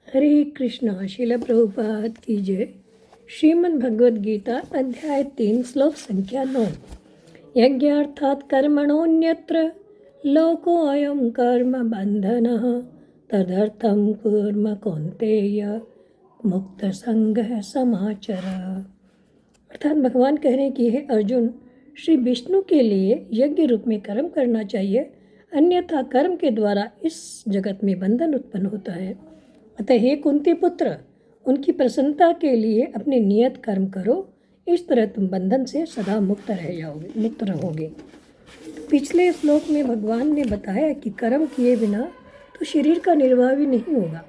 हरे कृष्णा। श्रील प्रभुपाद की जय। श्रीमद् भगवद गीता अध्याय 3 श्लोक संख्या 9। यज्ञार्थात् कर्मणोऽन्यत्र लोकोऽयं कर्म बन्धनः तदर्थं कुर्म कौन्तेय मुक्त संगः समाचर। अर्थात भगवान कह रहे हैं कि हे अर्जुन, श्री विष्णु के लिए यज्ञ रूप में कर्म करना चाहिए, अन्यथा कर्म के द्वारा इस जगत में बंधन उत्पन्न होता है। अतः हे कुंती पुत्र, उनकी प्रसन्नता के लिए अपने नियत कर्म करो, इस तरह तुम बंधन से सदा मुक्त रहोगे। पिछले श्लोक में भगवान ने बताया कि कर्म किए बिना तो शरीर का निर्वाह भी नहीं होगा।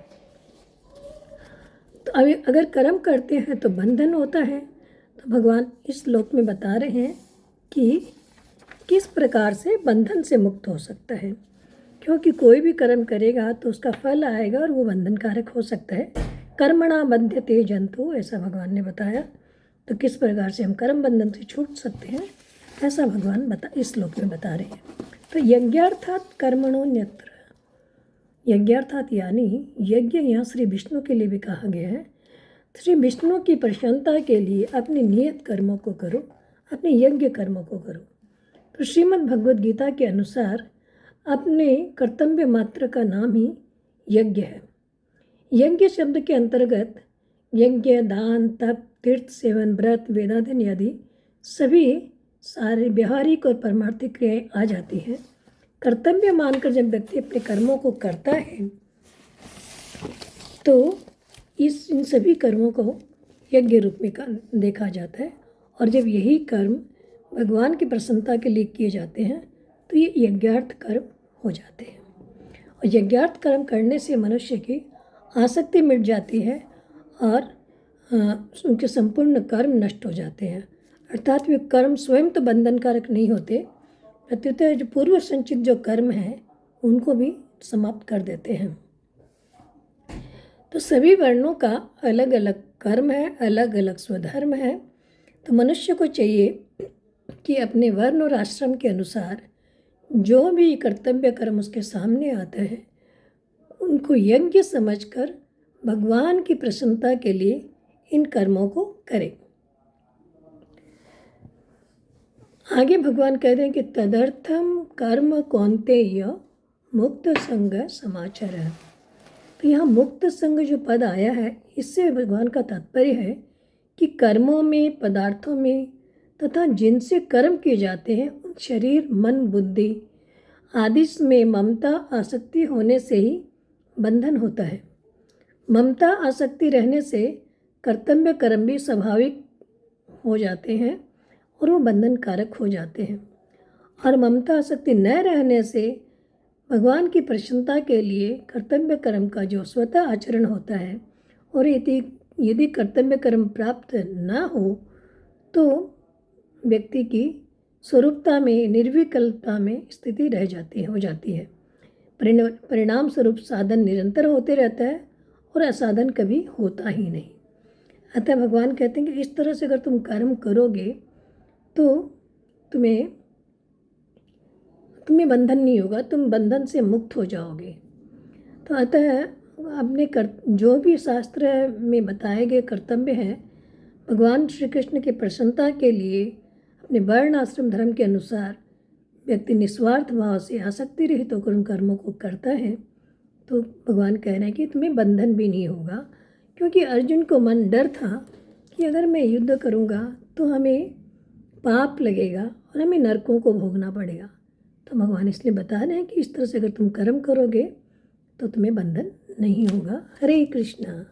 तो अगर कर्म करते हैं तो बंधन होता है। तो भगवान इस श्लोक में बता रहे हैं कि किस प्रकार से बंधन से मुक्त हो सकता है, क्योंकि कोई भी कर्म करेगा तो उसका फल आएगा और वो बंधनकारक हो सकता है। कर्मणा बध्यते जंतु, ऐसा भगवान ने बताया। तो किस प्रकार से हम कर्म बंधन से छूट सकते हैं, ऐसा भगवान इस श्लोक में बता रहे हैं। तो यज्ञार्थात् कर्मणोऽन्यत्र, यज्ञार्थात् यानी यज्ञ यहाँ श्री विष्णु के लिए भी कहा गया है। श्री विष्णु की प्रसन्नता के लिए अपने नियत कर्मों को करो, अपने यज्ञ कर्मों को करो। तो श्रीमद् भगवद गीता के अनुसार अपने कर्तव्य मात्र का नाम ही यज्ञ है। यज्ञ शब्द के अंतर्गत यज्ञ, दान, तप, तीर्थ सेवन, व्रत, वेदाध्ययन आदि सभी सारे व्यवहारिक और परमार्थिक क्रियाएं आ जाती हैं। कर्तव्य मानकर जब व्यक्ति अपने कर्मों को करता है तो इन सभी कर्मों को यज्ञ रूप में देखा जाता है। और जब यही कर्म भगवान की प्रसन्नता के लिए किए जाते हैं तो ये यज्ञार्थ कर्म हो जाते हैं। और यज्ञार्थ कर्म करने से मनुष्य की आसक्ति मिट जाती है और उनके संपूर्ण कर्म नष्ट हो जाते हैं। अर्थात वे कर्म स्वयं तो बंधनकारक नहीं होते, प्रत्युत जो पूर्व संचित जो कर्म हैं उनको भी समाप्त कर देते हैं। तो सभी वर्णों का अलग अलग कर्म है, अलग अलग स्वधर्म है। तो मनुष्य को चाहिए कि अपने वर्ण और आश्रम के अनुसार जो भी कर्तव्य कर्म उसके सामने आता है उनको यज्ञ समझकर भगवान की प्रसन्नता के लिए इन कर्मों को करें। आगे भगवान कह रहे हैं कि तदर्थम कर्म कौन्तेय मुक्त संग समाचर। तो यहाँ मुक्त संग जो पद आया है, इससे भगवान का तात्पर्य है कि कर्मों में, पदार्थों में तथा जिनसे कर्म किए जाते हैं उन शरीर, मन, बुद्धि आदि में ममता आसक्ति होने से ही बंधन होता है। ममता आसक्ति रहने से कर्तव्य कर्म भी स्वाभाविक हो जाते हैं और वो बंधनकारक हो जाते हैं। और ममता आसक्ति न रहने से भगवान की प्रसन्नता के लिए कर्तव्य कर्म का जो स्वतः आचरण होता है, और यदि कर्तव्य कर्म प्राप्त ना हो तो व्यक्ति की स्वरूपता में, निर्विकल्पता में स्थिति हो जाती है। परिणाम स्वरूप साधन निरंतर होते रहता है और असाधन कभी होता ही नहीं। अतः भगवान कहते हैं कि इस तरह से अगर तुम कर्म करोगे तो तुम्हें बंधन नहीं होगा, तुम बंधन से मुक्त हो जाओगे। तो अतः अपने जो भी शास्त्र में बताए गए कर्तव्य हैं, भगवान श्री कृष्ण की प्रसन्नता के लिए अपने वर्ण आश्रम धर्म के अनुसार व्यक्ति निस्वार्थ भाव से आसक्ति रहित होकर उन कर्मों को करता है तो भगवान कह रहे हैं कि तुम्हें बंधन भी नहीं होगा। क्योंकि अर्जुन को डर था कि अगर मैं युद्ध करूँगा तो हमें पाप लगेगा और हमें नरकों को भोगना पड़ेगा। तो भगवान इसलिए बता रहे हैं कि इस तरह से अगर तुम कर्म करोगे तो तुम्हें बंधन नहीं होगा। हरे कृष्णा।